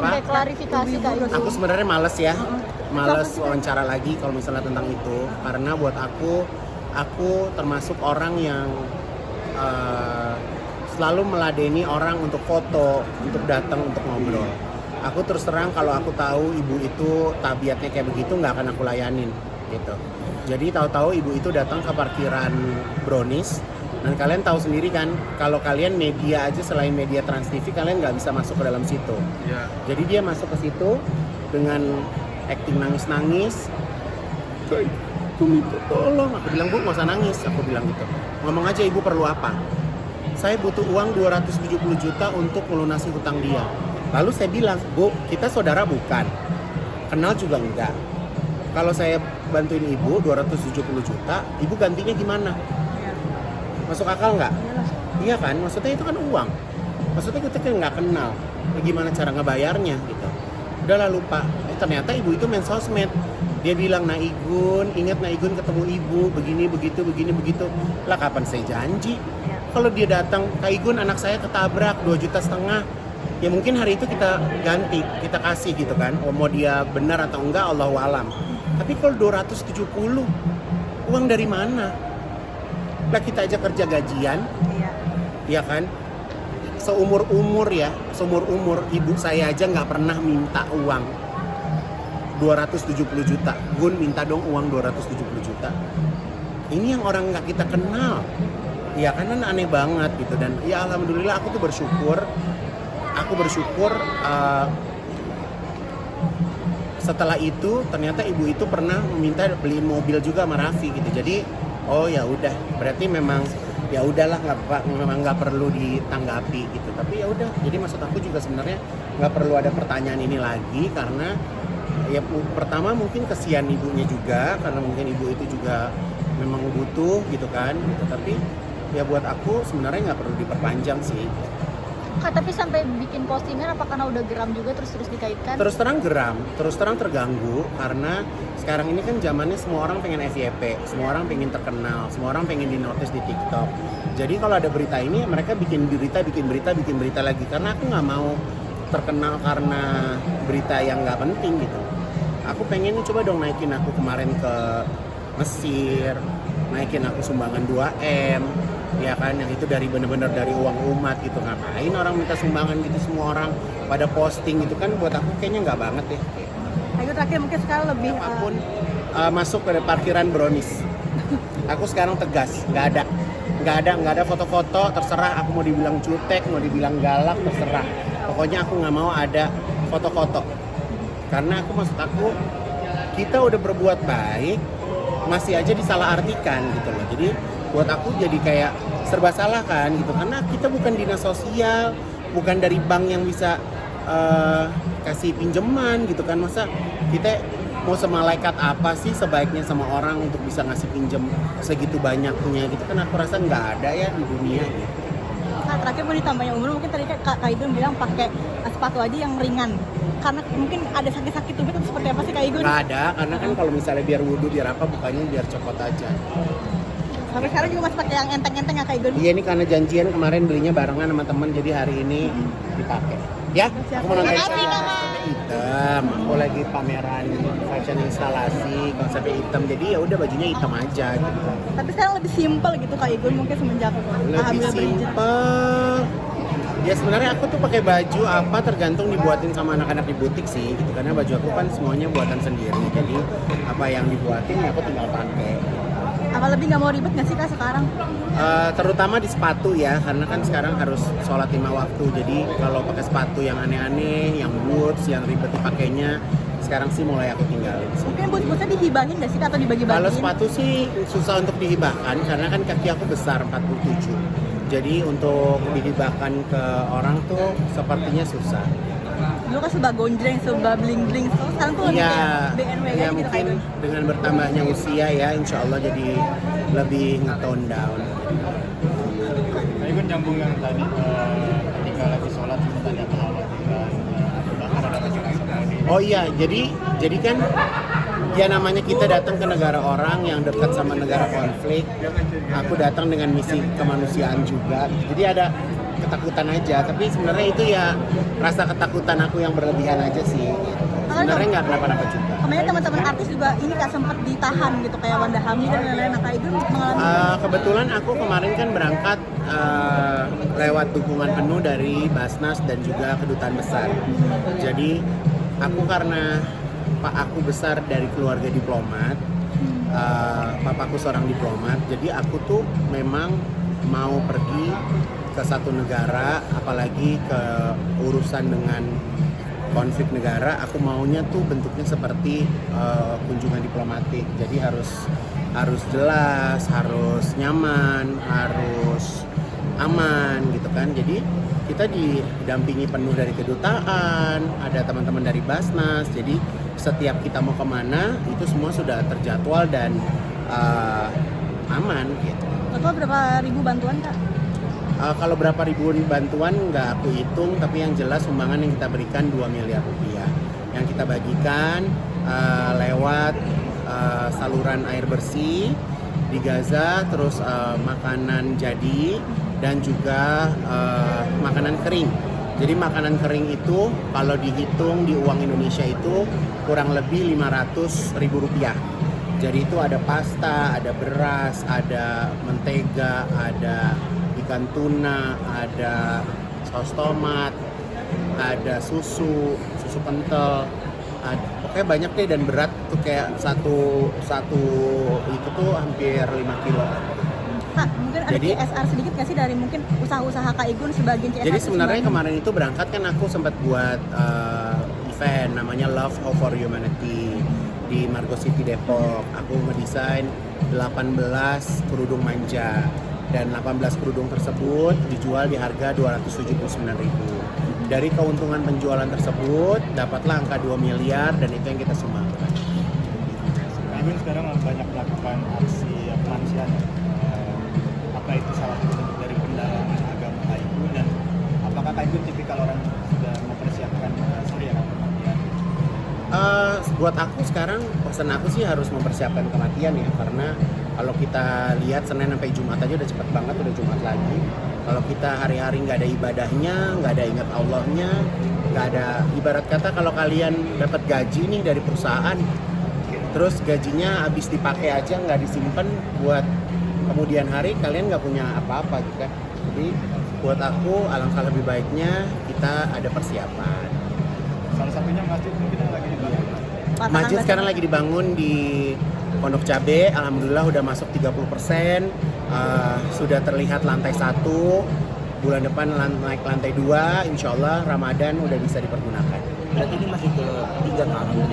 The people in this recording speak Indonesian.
Sampai klarifikasi Kak Igun. Aku sebenarnya males ya, males wawancara lagi kalau misalnya tentang itu, karena buat aku termasuk orang yang selalu meladeni orang untuk foto, untuk datang, untuk ngobrol. Aku terus terang kalau aku tahu ibu itu tabiatnya kayak begitu nggak akan aku layanin gitu. Jadi tahu-tahu ibu itu datang ke parkiran Brownies, dan kalian tahu sendiri kan kalau kalian media aja selain media Trans TV kalian nggak bisa masuk ke dalam situ. Ya. Jadi dia masuk ke situ dengan acting nangis-nangis. Aku minta tolong, aku bilang bu nggak usah nangis, aku bilang gitu. Ngomong aja ibu perlu apa? Saya butuh uang 270 juta untuk melunasi hutang dia. Lalu saya bilang, bu kita saudara bukan, kenal juga enggak. Kalau saya bantuin ibu 270 juta, ibu gantinya gimana? Masuk akal nggak? Iya kan, maksudnya itu kan uang. Maksudnya kita kan nggak kenal, gimana cara ngebayarnya gitu. Udah lah lupa. Ternyata ibu itu main sosmed. Dia bilang, nah Igun, ingat nah Igun ketemu ibu, begini begitu. Lah kapan saya janji? Kalau dia datang, Kak Igun anak saya ketabrak 2,5 juta. Ya mungkin hari itu kita ganti, kita kasih gitu kan. Mau dia benar atau enggak, Allahu alam. Tapi kalau 270, uang dari mana? Lah kita aja kerja gajian, ya kan? Seumur umur ibu saya aja nggak pernah minta uang 270 juta. Gun minta dong uang 270 juta. Ini yang orang nggak kita kenal. Ya karena aneh banget gitu. Dan ya alhamdulillah aku tuh bersyukur. Setelah itu ternyata ibu itu pernah meminta beliin mobil juga sama Raffi gitu. Jadi oh ya udah, berarti memang ya udahlah memang nggak perlu ditanggapi gitu. Tapi ya udah, jadi maksud aku juga sebenarnya nggak perlu ada pertanyaan ini lagi karena ya pertama mungkin kesian ibunya juga karena mungkin ibu itu juga memang butuh gitu kan gitu. Tapi ya buat aku sebenarnya nggak perlu diperpanjang sih. Kak, tapi sampai bikin postingan apa karena udah geram juga terus dikaitkan? Terus terang geram, terus terang terganggu karena sekarang ini kan zamannya semua orang pengen FYP, semua orang pengen terkenal, semua orang pengen dinotis di TikTok. Jadi kalau ada berita ini mereka bikin berita lagi karena aku nggak mau terkenal karena berita yang nggak penting gitu. Aku pengen coba dong naikin aku kemarin ke Mesir, naikin aku sumbangan 2M, ya kan, yang itu dari bener-bener dari uang umat gitu. Ngapain orang minta sumbangan gitu, semua orang pada posting gitu kan, buat aku kayaknya nggak banget ya. Ayo terakhir mungkin sekarang lebih apapun masuk ke parkiran Brownies. Aku sekarang tegas, nggak ada foto-foto, terserah aku mau dibilang cutek, mau dibilang galak, terserah. Pokoknya aku nggak mau ada foto-foto. Karena maksud aku kita udah berbuat baik, masih aja disalahartikan gitu loh. Jadi buat aku jadi kayak serba salah kan gitu, karena kita bukan dinas sosial, bukan dari bank yang bisa kasih pinjaman gitu kan. Masa kita mau semalaikat apa sih sebaiknya sama orang untuk bisa ngasih pinjam segitu banyaknya gitu kan. Aku rasa nggak ada ya di dunia gitu. Kak, terakhir mau ditambahnya umur, mungkin tadi Kak Igun bilang pakai sepatu aja yang ringan karena mungkin ada sakit-sakit tubuh atau seperti apa sih Kak Igun? Nggak ada, karena kan kalau misalnya biar wudhu biar apa, bukannya biar copot aja. Sampai sekarang juga masih pakai yang enteng-enteng ya Kak Igun? Iya, ini karena janjian kemarin belinya barengan sama temen, jadi hari ini dipakai. Ya, aku mau nonton hitam. Aku lagi pameran fashion instalasi konsepnya hitam, jadi ya udah bajunya hitam aja gitu. Tapi sekarang lebih simpel gitu Kak Igun mungkin semenjak Lebih simpel. Ya sebenarnya aku tuh pakai baju apa tergantung dibuatin sama anak-anak di butik sih gitu, karena baju aku kan semuanya buatan sendiri, jadi apa yang dibuatin ya aku tinggal pakai. Apa lebih nggak mau ribet nggak sih Kak sekarang? Terutama di sepatu ya, karena kan sekarang harus sholat 5 waktu, jadi kalau pakai sepatu yang aneh-aneh, yang boots, yang ribet dipakainya, sekarang sih mulai aku tinggalin. Mungkin boots-bootsnya dihibahin nggak sih Kak, atau dibagi-bagiin? Kalau sepatu sih susah untuk dihibahkan karena kan kaki aku besar 47. Jadi untuk dihibahkan ke orang tuh sepertinya susah. Dulu kan serba gonjreng, serba bling-bling, sekarang tuh lebih Ya, kayak BNW ya gitu Kak mungkin Igun. dengan bertambahnya usia ya, insya Allah jadi lebih nge-tone down. Nah, Igun nyambung yang tadi ketika lagi sholat itu tadi ada khawatiran, bahkan ada kecemasan ini. Oh iya, jadi kan ya namanya kita datang ke negara orang yang dekat sama negara konflik. Aku datang dengan misi kemanusiaan juga. Jadi ada ketakutan aja. Tapi sebenarnya itu ya rasa ketakutan aku yang berlebihan aja sih. Gitu. Sebenarnya nggak kenapa-napa juga. Kemarin teman-teman artis juga ini Kak sempat ditahan gitu kayak Wanda Hamid dan lain-lain. Nah Kak Idun mengalami Kebetulan aku kemarin kan berangkat lewat dukungan penuh dari Basnas dan juga Kedutaan Besar. Jadi aku karena aku besar dari keluarga diplomat, papaku seorang diplomat, jadi aku tuh memang mau pergi ke satu negara, apalagi ke urusan dengan konflik negara, aku maunya tuh bentuknya seperti kunjungan diplomatik. Jadi harus jelas, harus nyaman, harus aman gitu kan. Jadi kita didampingi penuh dari kedutaan, ada teman-teman dari Basnas. Jadi setiap kita mau kemana itu semua sudah terjadwal dan aman gitu. total berapa ribu bantuan Kak? Kalau berapa ribu bantuan nggak aku hitung, tapi yang jelas sumbangan yang kita berikan 2 miliar rupiah yang kita bagikan lewat saluran air bersih di Gaza, terus makanan jadi dan juga makanan kering. Jadi makanan kering itu kalau dihitung di uang Indonesia itu kurang lebih 500.000 rupiah. Jadi itu ada pasta, ada beras, ada mentega, ada ikan tuna, ada saus tomat, ada susu kental, pokoknya banyak deh, dan berat tuh kayak satu itu tuh hampir 5 kilo. Kak, mungkin ada Jadi- CSR sedikit nggak sih dari mungkin usaha-usaha Kak Igun sebagian CSR? Jadi itu sebenarnya sebagian- kemarin itu berangkat kan aku sempat buat event namanya Love Hope for Humanity di Margo City Depok. Aku ngedesain 18 kerudung manja dan 18 kerudung tersebut dijual di harga 279.000. Dari keuntungan penjualan tersebut dapatlah angka 2 miliar dan itu yang kita sumbangkan. Kak Igun sekarang banyak melakukan aksi kemanusiaan. Apa itu salah satu bentuk dari pendalaman agama Kak Igun, dan apakah Kak Igun tipikal orang yang sudah mempersiapkan hari kematian? Buat aku sekarang pesan aku sih harus mempersiapkan kematian ya, karena kalau kita lihat Senin sampai Jumat aja udah cepet banget, udah Jumat lagi. Kalau kita hari-hari nggak ada ibadahnya, nggak ada ingat Allahnya, nggak ada, ibarat kata kalau kalian dapat gaji nih dari perusahaan, terus gajinya habis dipakai aja, nggak disimpan buat kemudian hari, kalian nggak punya apa-apa gitu kan. Jadi buat aku alangkah lebih baiknya kita ada persiapan. Salah satunya masjid mungkin yang lagi dibangun. Patahan Masjid Basnas. sekarang lagi dibangun di Pondok Cabe, alhamdulillah udah masuk 30%, sudah terlihat lantai 1, bulan depan naik lantai 2, insya Allah Ramadan udah bisa dipergunakan. Berarti ini masih ke 3 tahun